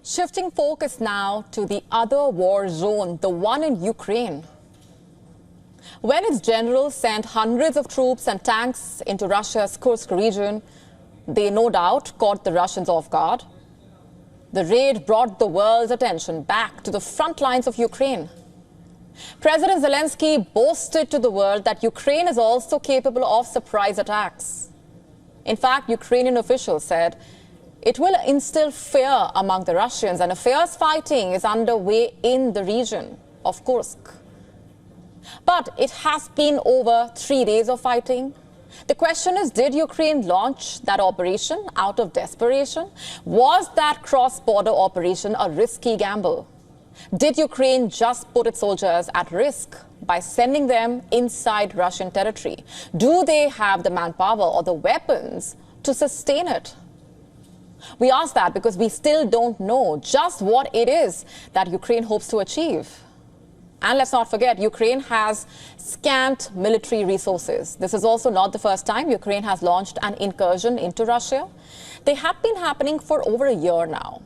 Shifting focus now to the other war zone, the one in Ukraine. When its generals sent hundreds of troops and tanks into Russia's Kursk region, they no doubt caught the Russians off guard. The raid brought the world's attention back to the front lines of Ukraine. President Zelensky boasted to the world that Ukraine is also capable of surprise attacks. In fact, Ukrainian officials said it will instill fear among the Russians, and a fierce fighting is underway in the region of Kursk. But it has been over 3 days of fighting. The question is, did Ukraine launch that operation out of desperation? Was that cross-border operation a risky gamble? Did Ukraine just put its soldiers at risk by sending them inside Russian territory? Do they have the manpower or the weapons to sustain it? We ask that because we still don't know just what it is that Ukraine hopes to achieve. And let's not forget, Ukraine has scant military resources. This is also not the first time Ukraine has launched an incursion into Russia. They have been happening for over a year now,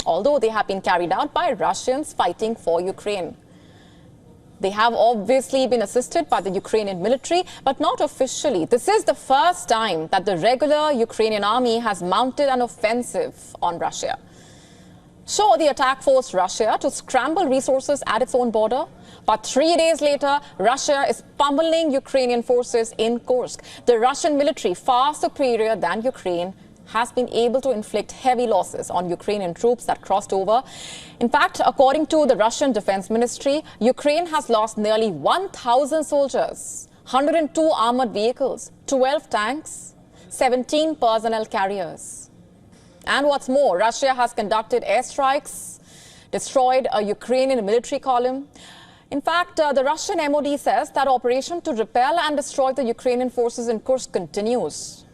although they have been carried out by Russians fighting for Ukraine. They have obviously been assisted by the Ukrainian military, but not officially. This is the first time that the regular Ukrainian army has mounted an offensive on Russia. Sure, the attack forced Russia to scramble resources at its own border, but 3 days later, Russia is pummeling Ukrainian forces in Kursk. The Russian military, far superior than Ukraine, has been able to inflict heavy losses on Ukrainian troops that crossed over. In fact, according to the Russian Defense Ministry, Ukraine has lost nearly 1,000 soldiers, 102 armored vehicles, 12 tanks, 17 personnel carriers. And what's more, Russia has conducted airstrikes, destroyed a Ukrainian military column. In fact, the Russian MOD says that operation to repel and destroy the Ukrainian forces in Kursk continues.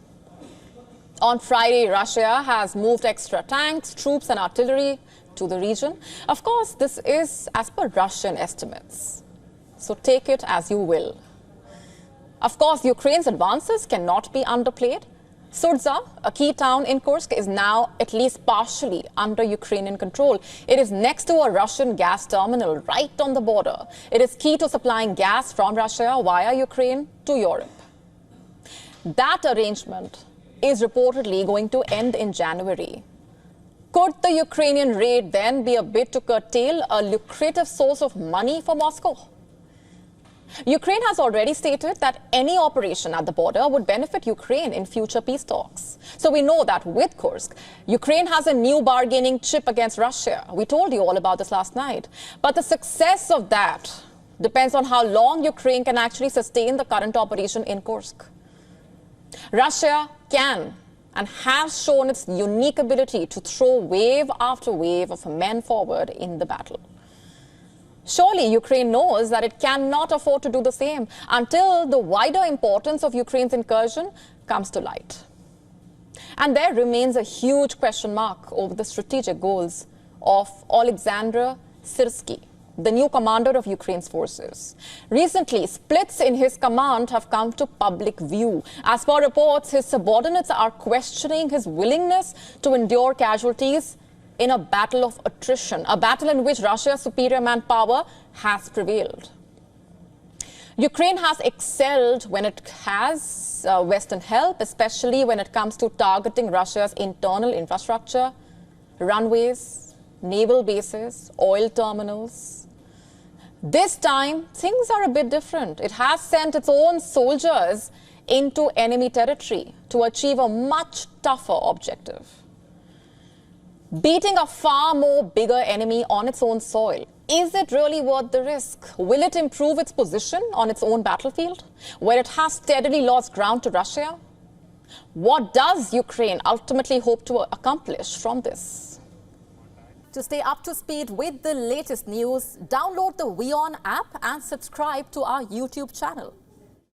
On Friday, Russia has moved extra tanks, troops and artillery to the region. Of course, this is as per Russian estimates, so take it as you will. Of course, Ukraine's advances cannot be underplayed. Sudza, a key town in Kursk, is now at least partially under Ukrainian control. It is next to a Russian gas terminal right on the border. It is key to supplying gas from Russia via Ukraine to Europe. That arrangement is reportedly going to end in January. Could the Ukrainian raid then be a bid to curtail a lucrative source of money for Moscow? Ukraine has already stated that any operation at the border would benefit Ukraine in future peace talks. So we know that with Kursk, Ukraine has a new bargaining chip against Russia. We told you all about this last night. But the success of that depends on how long Ukraine can actually sustain the current operation in Kursk. Russia can and has shown its unique ability to throw wave after wave of men forward in the battle. Surely Ukraine knows that it cannot afford to do the same until the wider importance of Ukraine's incursion comes to light. And there remains a huge question mark over the strategic goals of Alexander Syrsky, the new commander of Ukraine's forces. Recently, splits in his command have come to public view. As per reports, his subordinates are questioning his willingness to endure casualties in a battle of attrition, a battle in which Russia's superior manpower has prevailed. Ukraine has excelled when it has Western help, especially when it comes to targeting Russia's internal infrastructure, runways, naval bases, oil terminals. This time, things are a bit different. It has sent its own soldiers into enemy territory to achieve a much tougher objective. Beating a far more bigger enemy on its own soil, is it really worth the risk? Will it improve its position on its own battlefield, where it has steadily lost ground to Russia? What does Ukraine ultimately hope to accomplish from this? To stay up to speed with the latest news, download the WION app and subscribe to our YouTube channel.